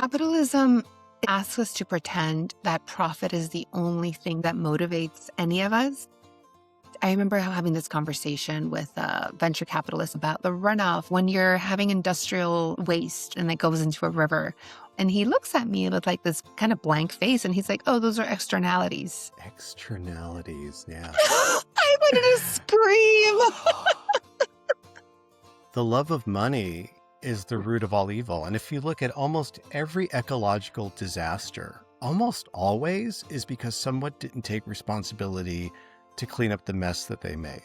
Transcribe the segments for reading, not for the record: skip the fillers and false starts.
Capitalism asks us to pretend that profit is the only thing that motivates any of us. I remember having this conversation with a venture capitalist about the runoff when you're having industrial waste and it goes into a river. And he looks at me with like this kind of blank face and he's like, oh, those are externalities. Externalities, yeah. I wanted to scream. The love of money is the root of all evil. And if you look at almost every ecological disaster, almost always is because someone didn't take responsibility to clean up the mess that they made.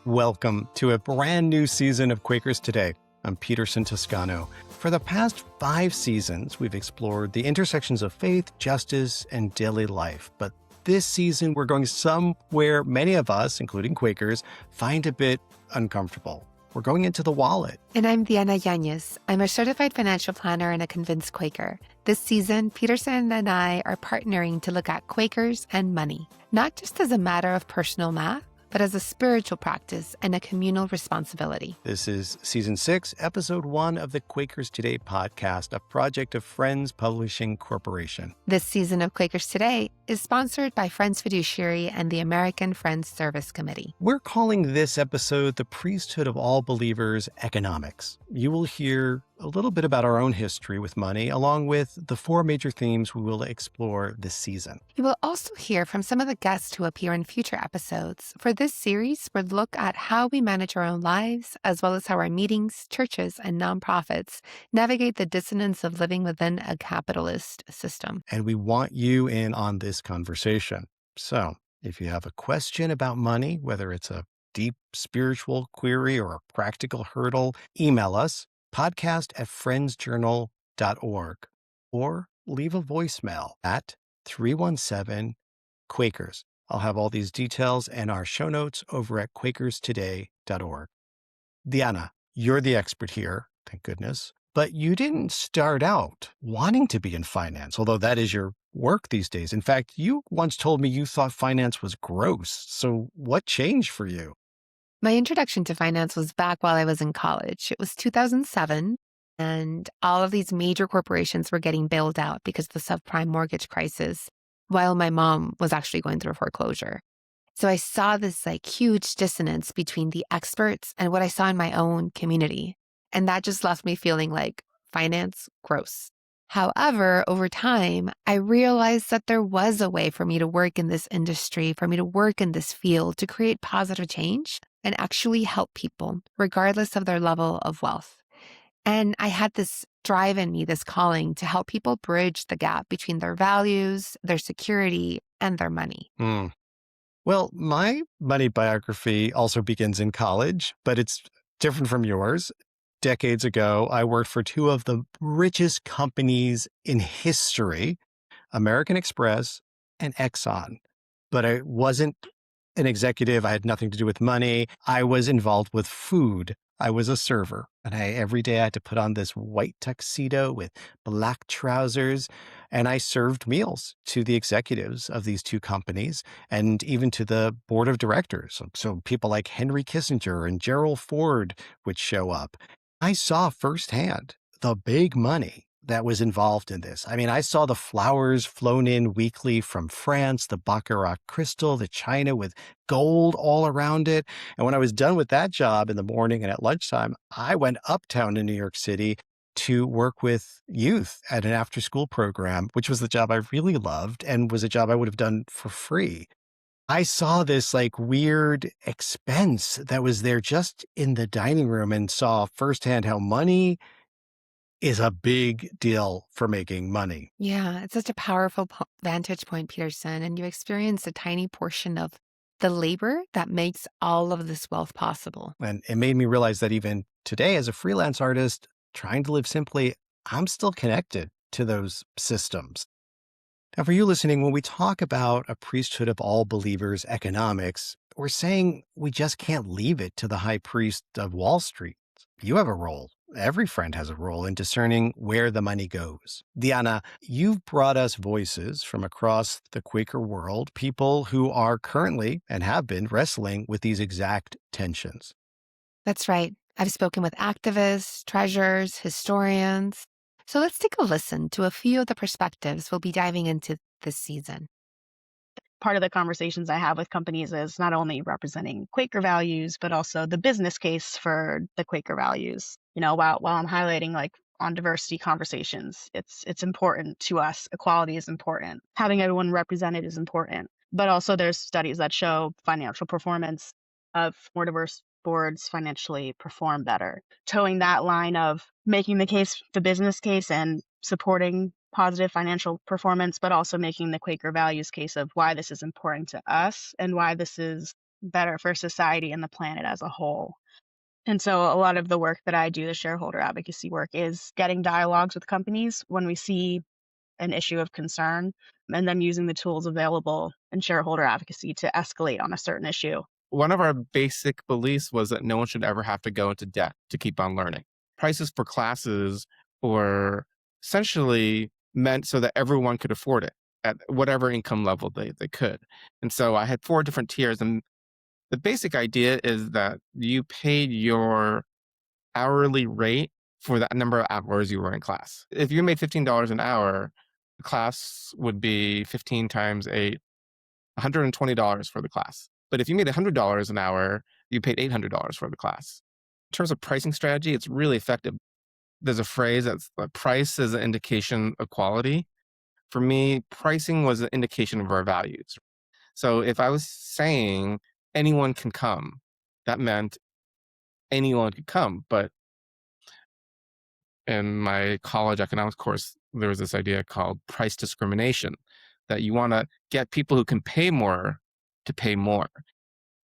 Welcome to a brand new season of Quakers Today. I'm Peterson Toscano. For the past 5 seasons, we've explored the intersections of faith, justice, and daily life. But this season, we're going somewhere many of us, including Quakers, find a bit uncomfortable. We're going into the wallet. And I'm Diana Yañez. I'm a certified financial planner and a convinced Quaker. This season, Peterson and I are partnering to look at Quakers and money, not just as a matter of personal math, but as a spiritual practice and a communal responsibility. This is Season 6, Episode 1 of the Quakers Today podcast, a project of Friends Publishing Corporation. This season of Quakers Today is sponsored by Friends Fiduciary and the American Friends Service Committee. We're calling this episode The Priesthood of All Believers Economics. You will hear a little bit about our own history with money, along with the 4 major themes we will explore this season. You will also hear from some of the guests who appear in future episodes. For this series, we'll look at how we manage our own lives, as well as how our meetings, churches, and nonprofits navigate the dissonance of living within a capitalist system. And we want you in on this conversation. So if you have a question about money, whether it's a deep spiritual query or a practical hurdle, email us, podcast@friendsjournal.org, or leave a voicemail at 317-QUAKERS. I'll have all these details and our show notes over at quakerstoday.org. Diana, you're the expert here, thank goodness, but you didn't start out wanting to be in finance, although that is your work these days. In fact, you once told me you thought finance was gross. So what changed for you? My introduction to finance was back while I was in college. It was 2007, and all of these major corporations were getting bailed out because of the subprime mortgage crisis, while my mom was actually going through foreclosure. So I saw this huge dissonance between the experts and what I saw in my own community. And that just left me feeling like finance, gross. However, over time, I realized that there was a way for me to work in this industry, for me to work in this field, to create positive change and actually help people, regardless of their level of wealth. And I had this drive in me, this calling to help people bridge the gap between their values, their security, and their money. Well, my money biography also begins in college, but it's different from yours. Decades ago, I worked for 2 of the richest companies in history, American Express and Exxon. But I wasn't an executive. I had nothing to do with money. I was involved with food. I was a server, and every day I had to put on this white tuxedo with black trousers, and I served meals to the executives of these 2 companies and even to the board of directors. So people like Henry Kissinger and Gerald Ford would show up. I saw firsthand the big money that was involved in this. I mean, I saw the flowers flown in weekly from France, the Baccarat crystal, the china with gold all around it. And when I was done with that job in the morning and at lunchtime, I went uptown in New York City to work with youth at an after-school program, which was the job I really loved and was a job I would have done for free. I saw this weird expense that was there just in the dining room and saw firsthand how money is a big deal for making money. Yeah, it's such a powerful vantage point, Peterson, and you experience a tiny portion of the labor that makes all of this wealth possible. And it made me realize that even today, as a freelance artist, trying to live simply, I'm still connected to those systems. Now, for you listening, when we talk about a priesthood of all believers economics, we're saying we just can't leave it to the high priest of Wall Street. You have a role. Every friend has a role in discerning where the money goes. Diana, you've brought us voices from across the Quaker world, people who are currently and have been wrestling with these exact tensions. That's right. I've spoken with activists, treasurers, historians. So let's take a listen to a few of the perspectives we'll be diving into this season. Part of the conversations I have with companies is not only representing Quaker values, but also the business case for the Quaker values. While I'm highlighting like on diversity conversations, it's important to us. Equality is important. Having everyone represented is important. But also there's studies that show financial performance of more diverse boards financially perform better. Towing that line of making the case, the business case, and supporting positive financial performance, but also making the Quaker values case of why this is important to us and why this is better for society and the planet as a whole. And so a lot of the work that I do, the shareholder advocacy work, is getting dialogues with companies when we see an issue of concern and then using the tools available in shareholder advocacy to escalate on a certain issue. One of our basic beliefs was that no one should ever have to go into debt to keep on learning. Prices for classes were essentially meant so that everyone could afford it at whatever income level they could. And so I had 4 different tiers. And the basic idea is that you paid your hourly rate for that number of hours you were in class. If you made $15 an hour, the class would be 15 times 8, $120 for the class. But if you made $100 an hour, you paid $800 for the class. In terms of pricing strategy, it's really effective. There's a phrase that's price is an indication of quality. For me, pricing was an indication of our values. So if I was saying anyone can come, that meant anyone could come. But in my college economics course, there was this idea called price discrimination, that you want to get people who can pay more to pay more.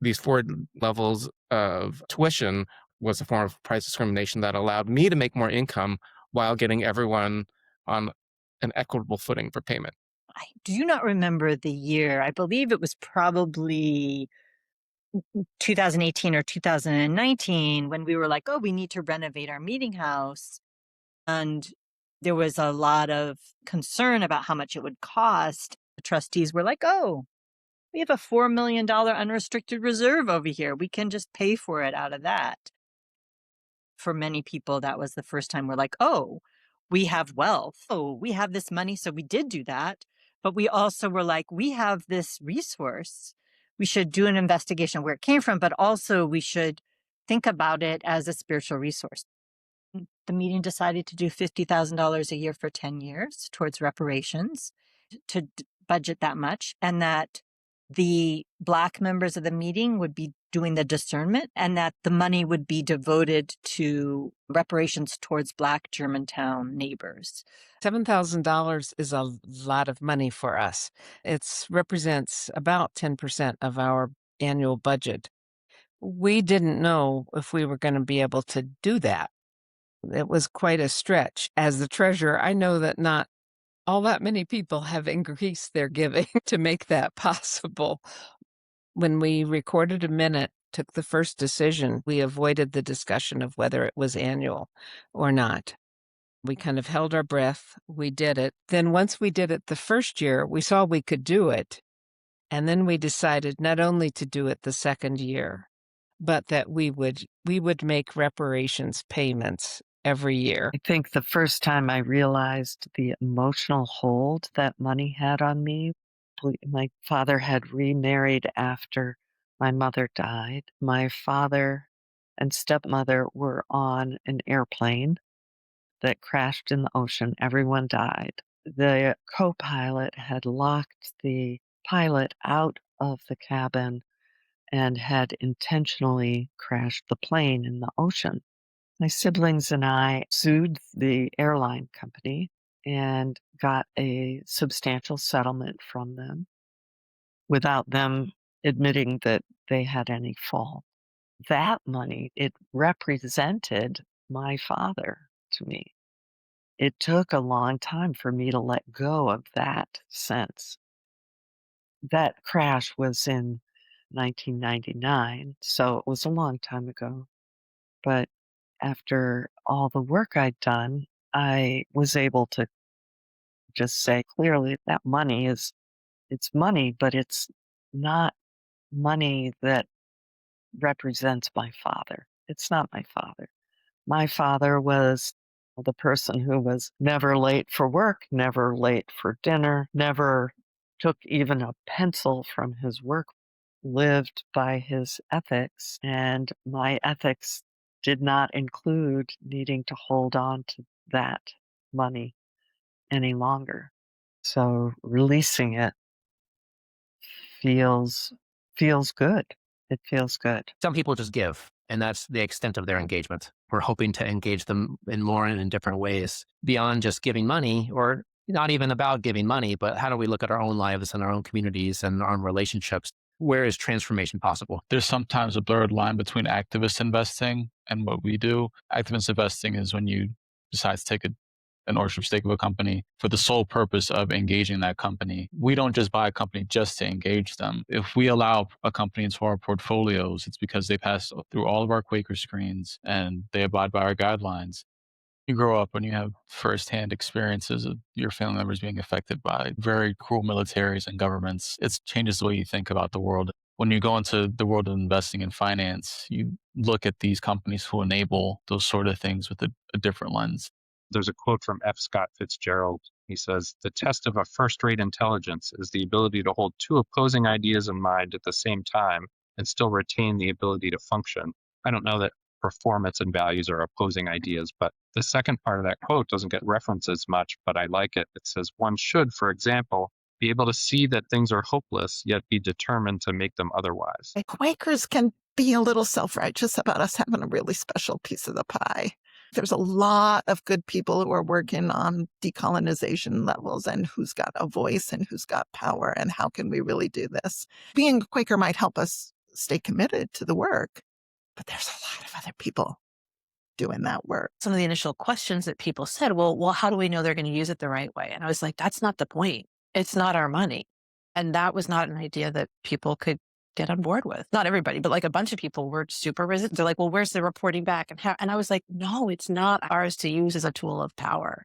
These 4 levels of tuition was a form of price discrimination that allowed me to make more income while getting everyone on an equitable footing for payment. I do not remember the year. I believe it was probably 2018 or 2019 when we were like, oh, we need to renovate our meeting house. And there was a lot of concern about how much it would cost. The trustees were like, oh, we have a $4 million unrestricted reserve over here. We can just pay for it out of that. For many people, that was the first time we're like, oh, we have wealth. Oh, we have this money. So we did do that. But we also were like, we have this resource. We should do an investigation where it came from, but also we should think about it as a spiritual resource. The meeting decided to do $50,000 a year for 10 years towards reparations, to budget that much, and that the Black members of the meeting would be doing the discernment, and that the money would be devoted to reparations towards Black Germantown neighbors. $7,000 is a lot of money for us. It represents about 10% of our annual budget. We didn't know if we were going to be able to do that. It was quite a stretch. As the treasurer, I know that not all that many people have increased their giving to make that possible. When we recorded a minute, took the first decision, we avoided the discussion of whether it was annual or not. We kind of held our breath. We did it. Then once we did it the first year, we saw we could do it. And then we decided not only to do it the second year, but that we would make reparations payments every year. I think the first time I realized the emotional hold that money had on me, my father had remarried after my mother died. My father and stepmother were on an airplane that crashed in the ocean. Everyone died. The co-pilot had locked the pilot out of the cabin and had intentionally crashed the plane in the ocean. My siblings and I sued the airline company and got a substantial settlement from them without them admitting that they had any fault. That money, it represented my father to me. It took a long time for me to let go of that sense. That crash was in 1999, so it was a long time ago. But after all the work I'd done, I was able to just say clearly that money it's money, but it's not money that represents my father. It's not my father. My father was the person who was never late for work, never late for dinner, never took even a pencil from his work, lived by his ethics. And my ethics did not include needing to hold on to that money any longer. So releasing it feels good. It feels good. Some people just give, and that's the extent of their engagement. We're hoping to engage them in more and in different ways beyond just giving money, or not even about giving money, but how do we look at our own lives and our own communities and our own relationships? Where is transformation possible? There's sometimes a blurred line between activist investing and what we do. Activist investing is when you decide to take an ownership stake of a company for the sole purpose of engaging that company. We don't just buy a company just to engage them. If we allow a company into our portfolios, it's because they pass through all of our Quaker screens and they abide by our guidelines. You grow up and you have firsthand experiences of your family members being affected by very cruel militaries and governments. It changes the way you think about the world. When you go into the world of investing in finance, you look at these companies who enable those sort of things with a different lens. There's a quote from F. Scott Fitzgerald. He says, "The test of a first-rate intelligence is the ability to hold two opposing ideas in mind at the same time and still retain the ability to function." I don't know that performance and values are opposing ideas, but the second part of that quote doesn't get referenced as much, but I like it. It says, "One should, for example, be able to see that things are hopeless, yet be determined to make them otherwise." Quakers can be a little self-righteous about us having a really special piece of the pie. There's a lot of good people who are working on decolonization levels and who's got a voice and who's got power and how can we really do this. Being a Quaker might help us stay committed to the work, but there's a lot of other people doing that work. Some of the initial questions that people said, well, how do we know they're going to use it the right way? And I was like, that's not the point. It's not our money. And that was not an idea that people could get on board with. Not everybody, but like a bunch of people were super resistant. They're like, well, where's the reporting back? And I was like, no, it's not ours to use as a tool of power.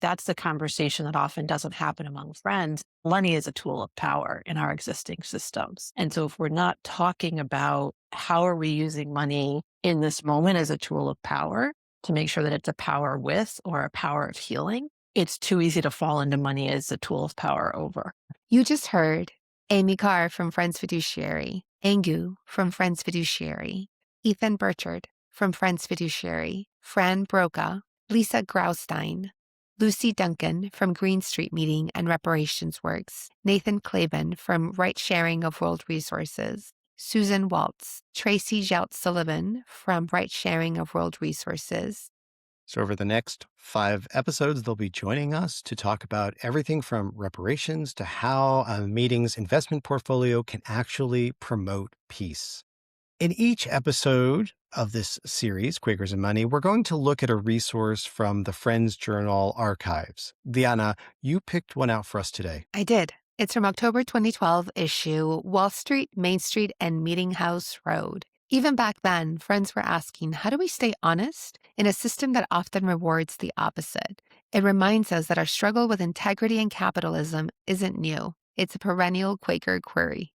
That's the conversation that often doesn't happen among friends. Money is a tool of power in our existing systems. And so if we're not talking about how are we using money in this moment as a tool of power to make sure that it's a power with or a power of healing, it's too easy to fall into money as a tool of power over. You just heard Amy Carr from Friends Fiduciary, Aangoo from Friends Fiduciary, Ethan Birchard from Friends Fiduciary, Fran Brokaw, Lisa Graustein, Lucy Duncan from Green Street Meeting and Reparations Works, Nathan Klaben from Right Sharing of World Resources, Susan Waltz, Tracy Jout-Sullivan from Right Sharing of World Resources. So over the next 5 episodes, they'll be joining us to talk about everything from reparations to how a meeting's investment portfolio can actually promote peace. In each episode of this series, Quakers and Money, we're going to look at a resource from the Friends Journal archives. Diana, you picked one out for us today. I did. It's from October 2012 issue, Wall Street, Main Street, and Meeting House Road. Even back then, friends were asking, how do we stay honest in a system that often rewards the opposite? It reminds us that our struggle with integrity and capitalism isn't new. It's a perennial Quaker query.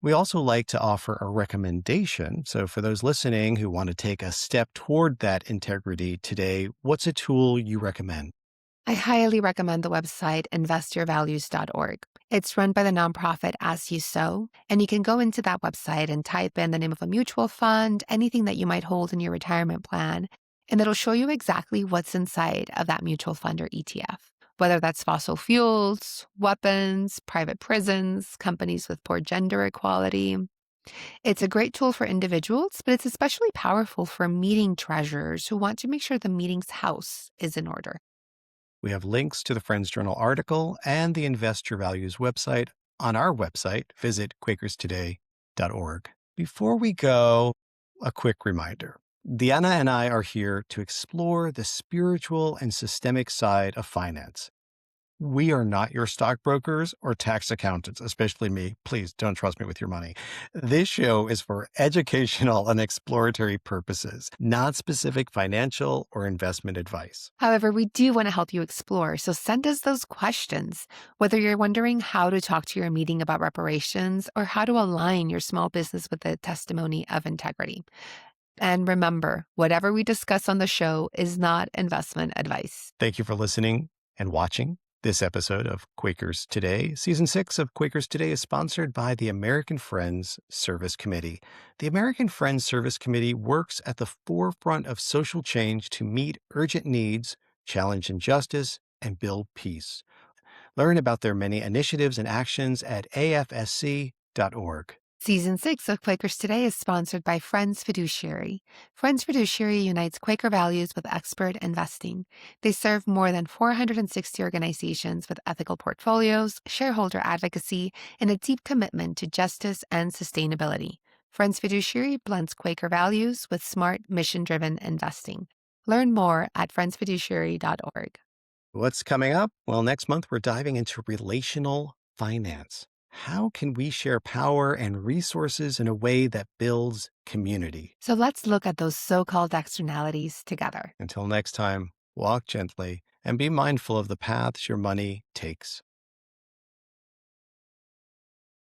We also like to offer a recommendation. So for those listening who want to take a step toward that integrity today, what's a tool you recommend? I highly recommend the website investyourvalues.org. It's run by the nonprofit As You Sow, and you can go into that website and type in the name of a mutual fund, anything that you might hold in your retirement plan, and it'll show you exactly what's inside of that mutual fund or ETF, whether that's fossil fuels, weapons, private prisons, companies with poor gender equality. It's a great tool for individuals, but it's especially powerful for meeting treasurers who want to make sure the meeting's house is in order. We have links to the Friends Journal article and the Invest Your Values website on our website. Visit quakerstoday.org. Before we go, a quick reminder. Diana and I are here to explore the spiritual and systemic side of finance. We are not your stockbrokers or tax accountants, especially me. Please don't trust me with your money. This show is for educational and exploratory purposes, not specific financial or investment advice. However, we do want to help you explore, so send us those questions, whether you're wondering how to talk to your meeting about reparations or how to align your small business with the testimony of integrity. And remember, whatever we discuss on the show is not investment advice. Thank you for listening and watching this episode of Quakers Today. Season 6 of Quakers Today is sponsored by the American Friends Service Committee. The American Friends Service Committee works at the forefront of social change to meet urgent needs, challenge injustice, and build peace. Learn about their many initiatives and actions at afsc.org. Season 6 of Quakers Today is sponsored by Friends Fiduciary. Friends Fiduciary unites Quaker values with expert investing. They serve more than 460 organizations with ethical portfolios, shareholder advocacy, and a deep commitment to justice and sustainability. Friends Fiduciary blends Quaker values with smart, mission-driven investing. Learn more at friendsfiduciary.org. What's coming up? Well, next month we're diving into relational finance. How can we share power and resources in a way that builds community? So let's look at those so-called externalities together. Until next time, walk gently and be mindful of the paths your money takes.